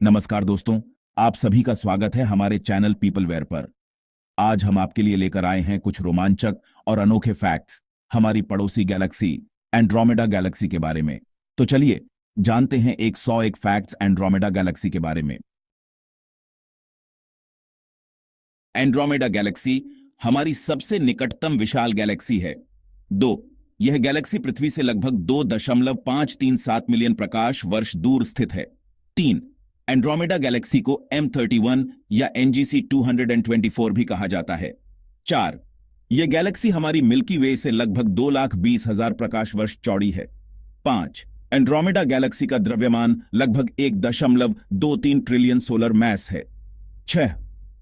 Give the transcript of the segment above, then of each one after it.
नमस्कार दोस्तों, आप सभी का स्वागत है हमारे चैनल पीपलवेयर पर। आज हम आपके लिए लेकर आए हैं कुछ रोमांचक और अनोखे फैक्ट्स हमारी पड़ोसी गैलेक्सी एंड्रोमेडा गैलेक्सी के बारे में। तो चलिए जानते हैं 101 फैक्ट्स एंड्रोमेडा गैलेक्सी के बारे में। एंड्रोमेडा गैलेक्सी हमारी सबसे निकटतम विशाल गैलेक्सी है। 2. यह गैलेक्सी पृथ्वी से लगभग 2.537 मिलियन प्रकाश वर्ष दूर स्थित है। 3. एंड्रोमेडा गैलेक्सी को M31 या NGC 224 भी कहा जाता है। 4. यह गैलेक्सी हमारी मिल्की वे से लगभग 2,20,000 प्रकाश वर्ष चौड़ी है। 5. एंड्रोमेडा गैलेक्सी का द्रव्यमान लगभग 1.23 ट्रिलियन सोलर मैस है। 6.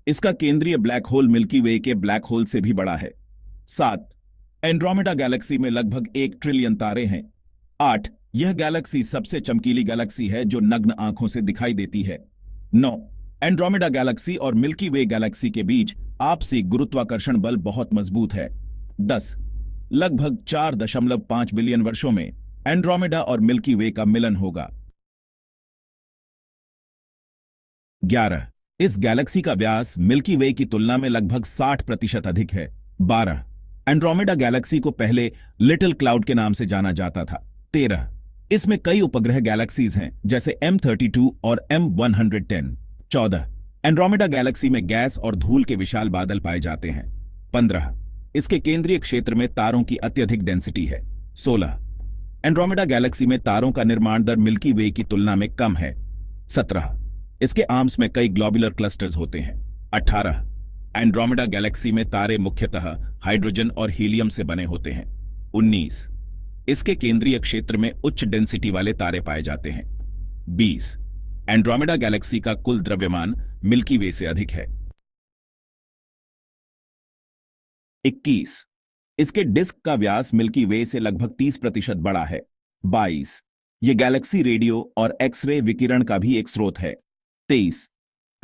इसका केंद्रीय ब्लैक होल मिल्की वे के ब्लैक होल से भी बड़ा है। 7. एंड्रोमेडा गैलेक्सी में लगभग 1 ट्रिलियन तारे हैं। 8. यह गैलेक्सी सबसे चमकीली गैलेक्सी है जो नग्न आंखों से दिखाई देती है। 9. एंड्रोमेडा गैलेक्सी और मिल्की वे गैलेक्सी के बीच आपसी गुरुत्वाकर्षण बल बहुत मजबूत है। 10. लगभग 4.5 बिलियन वर्षों में एंड्रोमेडा और मिल्की वे का मिलन होगा। 11. इस गैलेक्सी का व्यास मिल्की वे की तुलना में लगभग 60% अधिक है। 12. एंड्रोमेडा गैलेक्सी को पहले लिटिल क्लाउड के नाम से जाना जाता था। 13. इसमें कई उपग्रह गैलेक्सीज हैं जैसे M32 और M110। 14. एंड्रोमेडा गैलेक्सी में गैस और धूल के विशाल बादल पाए जाते हैं। 15. इसके केंद्रीय क्षेत्र में तारों की अत्यधिक डेंसिटी है। 16. एंड्रोमेडा गैलेक्सी में तारों का निर्माण दर मिल्की वे की तुलना में कम है। 17. इसके आर्म्स में कई ग्लोबुलर क्लस्टर्स होते हैं। 18. एंड्रोमेडा गैलेक्सी में तारे मुख्यतः हाइड्रोजन और हीलियम से बने होते हैं। 19. इसके केंद्रीय क्षेत्र में उच्च डेंसिटी वाले तारे पाए जाते हैं। 20. एंड्रोमेडा गैलेक्सी का कुल द्रव्यमान मिल्की वे से अधिक है। 21. इसके डिस्क का व्यास मिल्की वे से लगभग 30% बड़ा है। 22. यह गैलेक्सी रेडियो और एक्स-रे विकिरण का भी एक स्रोत है। 23.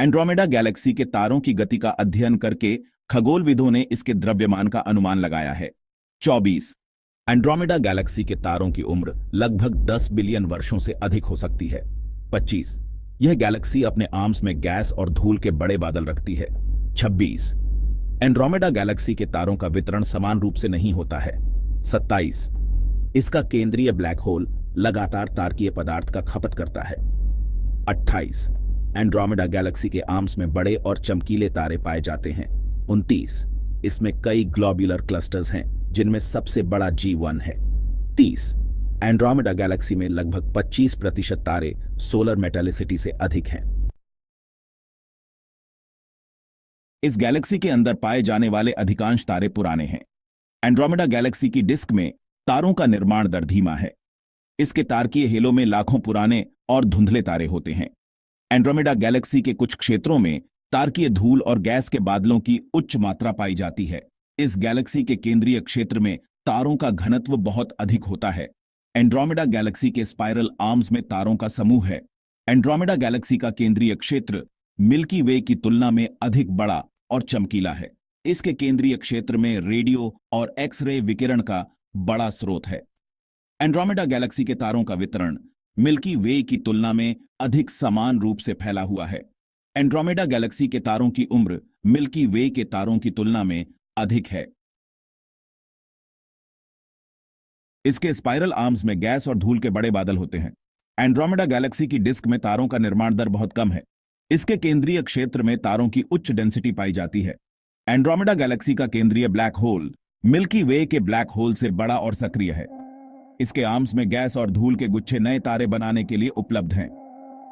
एंड्रोमेडा गैलेक्सी के तारों की गति का अध्ययन करके खगोलविदों ने इसके द्रव्यमान का अनुमान लगाया है। 24. एंड्रोमेडा गैलेक्सी के तारों की उम्र लगभग 10 बिलियन वर्षों से अधिक हो सकती है। 25. यह गैलेक्सी अपने आर्म्स में गैस और धूल के बड़े बादल रखती है। 26. एंड्रोमेडा गैलेक्सी के तारों का वितरण समान रूप से नहीं होता है। 27. इसका केंद्रीय ब्लैक होल लगातार तारकीय पदार्थ का खपत करता है। 28. एंड्रोमेडा गैलेक्सी के आर्म्स में बड़े और चमकीले तारे पाए जाते हैं। 29. इसमें कई ग्लोबुलर क्लस्टर्स हैं जिनमें सबसे बड़ा G1 है। 30. एंड्रोमेडा गैलेक्सी में लगभग 25% तारे सोलर मेटालिसिटी से अधिक हैं। इस गैलेक्सी के अंदर पाए जाने वाले अधिकांश तारे पुराने हैं। एंड्रोमेडा गैलेक्सी की डिस्क में तारों का निर्माण दर धीमा है। इसके तारकीय हेलो में लाखों पुराने और धुंधले तारे होते हैं। एंड्रोमेडा गैलेक्सी के कुछ क्षेत्रों में तारकीय धूल और गैस के बादलों की उच्च मात्रा पाई जाती है। इस गैलेक्सी के केंद्रीय क्षेत्र में तारों का घनत्व बहुत अधिक होता है। एंड्रोमेडा गैलेक्सी के स्पाइरल आर्म्स में तारों का समूह है। एंड्रोमेडा गैलेक्सी का केंद्रीय क्षेत्र मिल्की वे की तुलना में अधिक बड़ा और चमकीला है। इसके केंद्रीय क्षेत्र में रेडियो और एक्स-रे विकिरण का बड़ा स्रोत है। एंड्रोमेडा गैलेक्सी के तारों का वितरण मिल्की वे की तुलना में अधिक समान रूप से फैला हुआ है। एंड्रोमेडा गैलेक्सी के तारों की उम्र मिल्की वे के तारों की तुलना में अधिक है। इसके स्पाइरल आर्म्स में गैस और धूल के बड़े बादल होते हैं। एंड्रोमेडा गैलेक्सी की डिस्क में तारों का निर्माण दर बहुत कम है। इसके केंद्रीय क्षेत्र में तारों की उच्च डेंसिटी पाई जाती है। एंड्रोमेडा गैलेक्सी का केंद्रीय ब्लैक होल मिल्की वे के ब्लैक होल से बड़ा और सक्रिय है। इसके आर्म्स में गैस और धूल के गुच्छे नए तारे बनाने के लिए उपलब्ध हैं।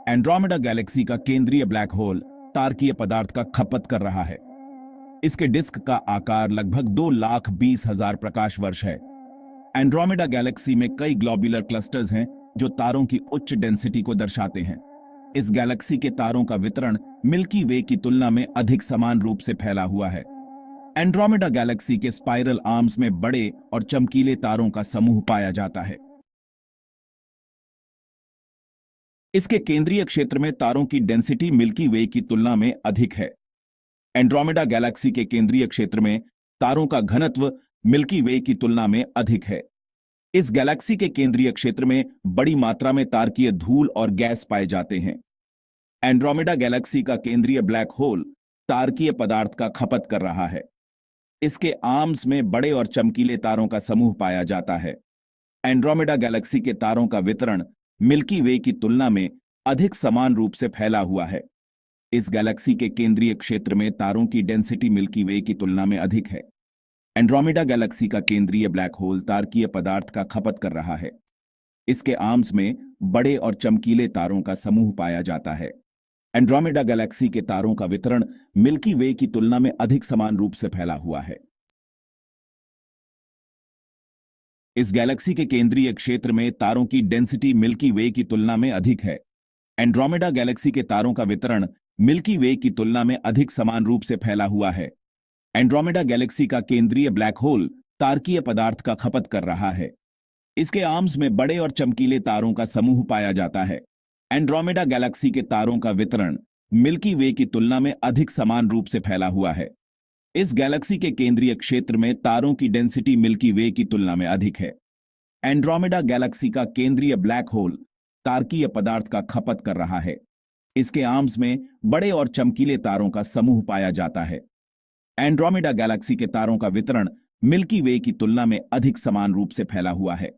एंड्रोमेडा गैलेक्सी का केंद्रीय ब्लैक होल तारकीय पदार्थ का खपत कर रहा है। इसके डिस्क का आकार लगभग 2,20,000 प्रकाश वर्ष है। एंड्रोमेडा गैलेक्सी में कई ग्लोबुलर क्लस्टर्स हैं जो तारों की उच्च डेंसिटी को दर्शाते हैं। इस गैलेक्सी के तारों का वितरण मिल्की वे की तुलना में अधिक समान रूप से फैला हुआ है। एंड्रोमेडा गैलेक्सी के स्पाइरल आर्म्स में बड़े और चमकीले तारों का समूह पाया जाता है। इसके केंद्रीय क्षेत्र में तारों की डेंसिटी मिल्की वे की तुलना में अधिक है। एंड्रोमेडा गैलेक्सी के केंद्रीय क्षेत्र में तारों का घनत्व मिल्की वे की तुलना में अधिक है। इस गैलेक्सी के केंद्रीय क्षेत्र में बड़ी मात्रा में तारकीय धूल और गैस पाए जाते हैं। एंड्रोमेडा गैलेक्सी का केंद्रीय ब्लैक होल तारकीय पदार्थ का खपत कर रहा है। इसके आर्म्स में बड़े और चमकीले तारों का समूह पाया जाता है। एंड्रोमेडा गैलेक्सी के तारों का वितरण मिल्की वे की तुलना में अधिक समान रूप से फैला हुआ है। इस गैलेक्सी के केंद्रीय क्षेत्र में तारों की डेंसिटी मिल्की वे की तुलना में अधिक है। एंड्रोमेडा गैलेक्सी का केंद्रीय ब्लैक होल तारकीय पदार्थ का खपत कर रहा है। इसके आर्म्स में बड़े और चमकीले तारों का समूह पाया जाता है। एंड्रोमेडा गैलेक्सी के तारों का वितरण मिल्की वे की तुलना में अधिक समान रूप से फैला हुआ है। इस गैलेक्सी के केंद्रीय क्षेत्र में तारों की डेंसिटी मिल्की वे की तुलना में अधिक है। एंड्रोमेडा गैलेक्सी के तारों का वितरण मिल्की वे की तुलना में अधिक समान रूप से फैला हुआ है। एंड्रोमेडा गैलेक्सी का केंद्रीय ब्लैक होल तारकीय पदार्थ का खपत कर रहा है। इसके आर्म्स में बड़े और चमकीले तारों का समूह पाया जाता है। एंड्रोमेडा गैलेक्सी के तारों का वितरण मिल्की वे की तुलना में अधिक समान रूप से फैला हुआ है। इस गैलेक्सी के केंद्रीय क्षेत्र में तारों की डेंसिटी मिल्की वे की तुलना में अधिक है। एंड्रोमेडा गैलेक्सी का केंद्रीय ब्लैक होल तारकीय पदार्थ का खपत कर रहा है। इसके आर्म्स में बड़े और चमकीले तारों का समूह पाया जाता है। एंड्रोमेडा गैलेक्सी के तारों का वितरण मिल्की वे की तुलना में अधिक समान रूप से फैला हुआ है।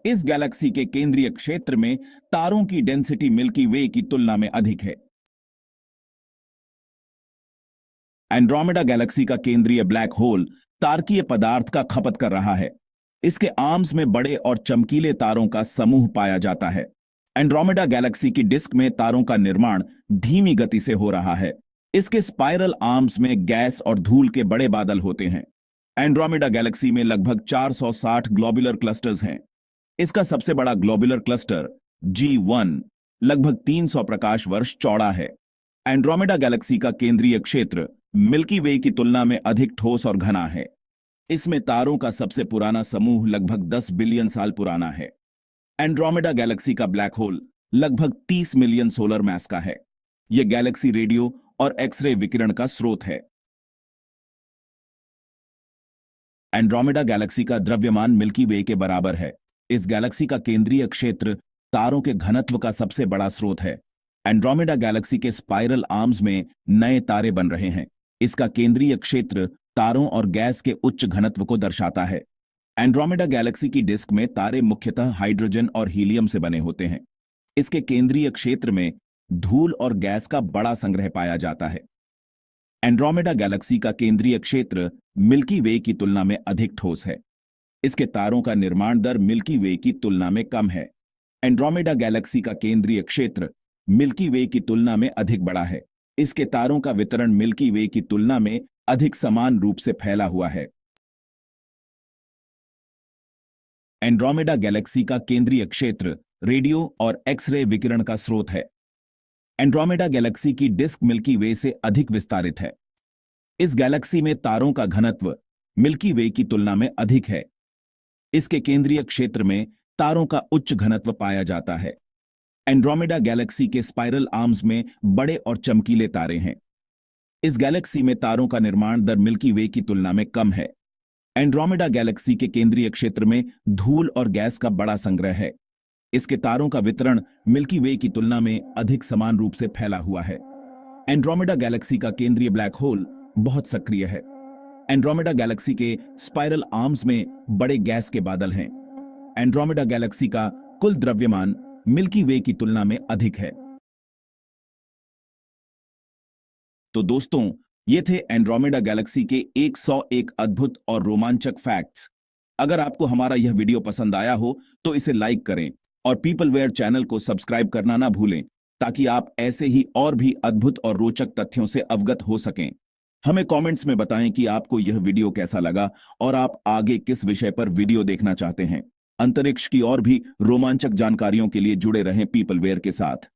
इस गैलेक्सी के केंद्रीय क्षेत्र में तारों की डेंसिटी मिल्की वे की तुलना में अधिक है। एंड्रोमेडा गैलेक्सी का केंद्रीय ब्लैक होल तारकीय पदार्थ का खपत कर रहा है। इसके आर्म्स में बड़े और चमकीले तारों का समूह पाया जाता है। एंड्रोमेडा गैलेक्सी की डिस्क में तारों का निर्माण धीमी गति से हो रहा है। इसके स्पाइरल आर्म्स में गैस और धूल के बड़े बादल होते हैं। एंड्रोमेडा गैलेक्सी में लगभग 460 ग्लोबुलर क्लस्टर्स हैं। इसका सबसे बड़ा ग्लोबुलर क्लस्टर G1 लगभग 300 प्रकाश वर्ष चौड़ा है। एंड्रोमेडा गैलेक्सी का केंद्रीय क्षेत्र मिल्की वे की तुलना में अधिक ठोस और घना है। इसमें तारों का सबसे पुराना समूह लगभग 10 बिलियन साल पुराना है। एंड्रोमेडा गैलेक्सी का ब्लैक होल लगभग 30 मिलियन सोलर मास का है। यह गैलेक्सी रेडियो और एक्सरे विकिरण का स्रोत है। एंड्रोमेडा गैलेक्सी का द्रव्यमान मिल्की वे के बराबर है। इस गैलेक्सी का केंद्रीय क्षेत्र तारों के घनत्व का सबसे बड़ा स्रोत है। एंड्रोमेडा गैलेक्सी के स्पाइरल आर्म्स में नए तारे बन रहे हैं। इसका केंद्रीय क्षेत्र तारों और गैस के उच्च घनत्व को दर्शाता है। एंड्रोमेडा गैलेक्सी की डिस्क में तारे मुख्यतः हाइड्रोजन और हीलियम से बने होते हैं। इसके केंद्रीय क्षेत्र में धूल और गैस का बड़ा संग्रह पाया जाता है। एंड्रोमेडा गैलेक्सी का केंद्रीय क्षेत्र मिल्की वे की तुलना में अधिक ठोस है। इसके तारों का निर्माण दर मिल्की वे की तुलना में कम है। एंड्रोमेडा गैलेक्सी का केंद्रीय क्षेत्र मिल्की वे की तुलना में अधिक बड़ा है। इसके तारों का वितरण मिल्की वे की तुलना में अधिक समान रूप से फैला हुआ है। एंड्रोमेडा गैलेक्सी का केंद्रीय क्षेत्र रेडियो और एक्सरे विकिरण का स्रोत है। एंड्रोमेडा गैलेक्सी की डिस्क मिल्की वे से अधिक विस्तारित है। इस गैलेक्सी में तारों का घनत्व मिल्की वे की तुलना में अधिक है। इसके केंद्रीय क्षेत्र में तारों का उच्च घनत्व पाया जाता है। एंड्रोमेडा गैलेक्सी के स्पाइरल आर्म्स में बड़े और चमकीले तारे हैं। इस गैलेक्सी में तारों का निर्माण दर मिल्की वे की तुलना में कम है। एंड्रोमेडा गैलेक्सी के केंद्रीय क्षेत्र में धूल और गैस का बड़ा संग्रह है। इसके तारों का वितरण मिल्की वे की तुलना में अधिक समान रूप से फैला हुआ है। एंड्रोमेडा गैलेक्सी का केंद्रीय ब्लैक होल बहुत सक्रिय है। एंड्रोमेडा गैलेक्सी के स्पाइरल आर्म्स में बड़े गैस के बादल हैं। एंड्रोमेडा गैलेक्सी का कुल द्रव्यमान मिल्की वे की तुलना में अधिक है। तो दोस्तों, ये थे एंड्रोमेडा गैलेक्सी के 101 अद्भुत और रोमांचक फैक्ट्स। अगर आपको हमारा यह वीडियो पसंद आया हो तो इसे लाइक करें और पीपलवेयर चैनल को सब्सक्राइब करना ना भूलें, ताकि आप ऐसे ही और भी अद्भुत और रोचक तथ्यों से अवगत हो सकें। हमें कमेंट्स में बताएं कि आपको यह वीडियो कैसा लगा और आप आगे किस विषय पर वीडियो देखना चाहते हैं। अंतरिक्ष की और भी रोमांचक जानकारियों के लिए जुड़े रहें पीपलवेयर के साथ।